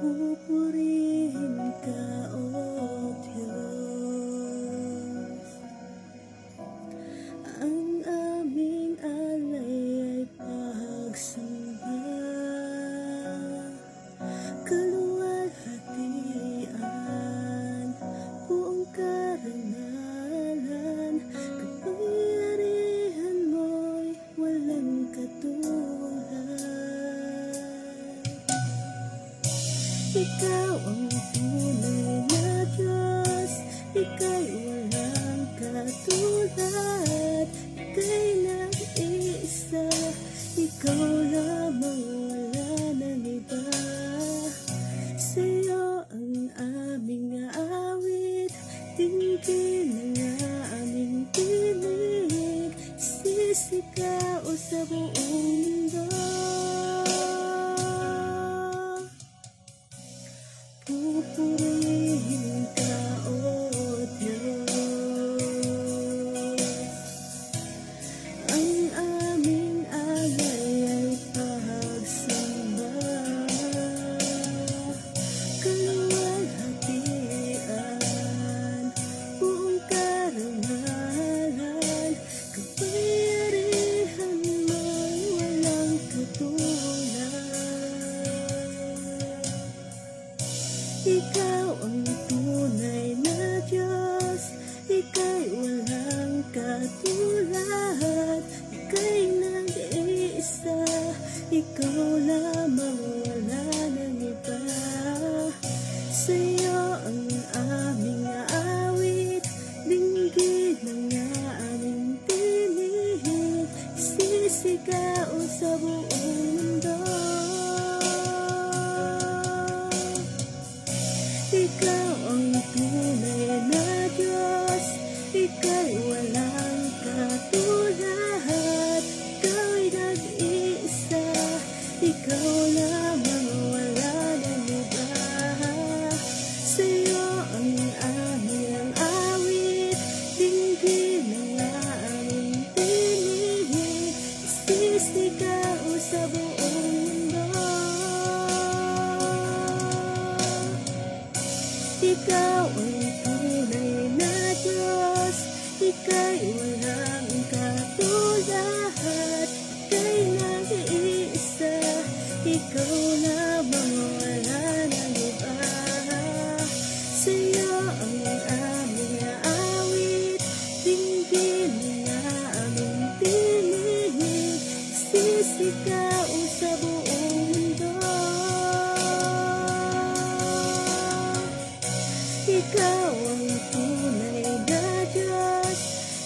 Pupurihin ka, O Diyos. Ang aming alay ay pagsamba, kaluwalhatian, buong karangalan, kapangyarihan mo'y walang katulad. Ikaw ang tunay na Diyos, ika'y walang katulad, ika'y nag-iisa, ikaw lamang, wala nang iba. Sa'yo ang aming awit, dinggin ang aming tinig, sisigaw sa buong mundo. Pupurihin ka, O Diyos. Ang aming alay ay pagsamba, kaluwalhatian, buong karangalan, kapangyarihan mo'y walang katulad. Ikaw ang tunay na Diyos, ika'y walang katulad, ika'y nag-iisa, ikaw lamang, wala nang iba. Sa'yo ang aming awit, dinggin ang aming tinig, sisigaw sa buong mundo. Ikaw ang tunay na Diyos, ika'y walang katulad, ika'y nag-iisa, ikaw lamang, wala nang iba. Sa'yo ang aming awit, dinggin ang aming tinig, sisigaw sa buong mundo. Ikaw ang tunay na Diyos, ika'y walang katulad, ika'y nag-iisa, ikaw lamang, wala nang iba. Sa'yo ang aming awit, dinggin ang aming tinig, sisigaw sa buong mundo. Ikaw ang tunay na Diyos,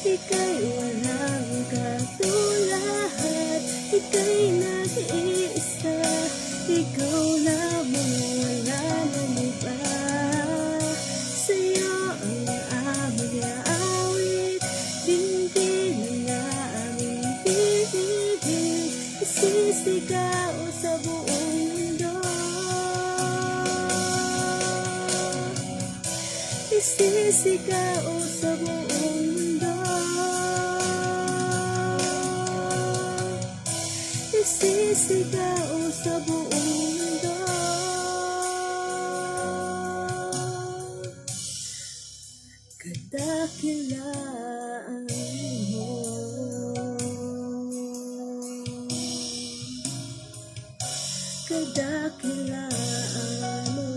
ika'y walang katulad, ika'y nag-iisa, ikaw lamang, wala nang iba. Sa'yo ang aming awit, dinggin ang aming tinig, sisigaw sa buong mundo. Isisigaw sa buong mundo, isisigaw sa buong mundo. Kadakilaan mo, kadakilaan mo.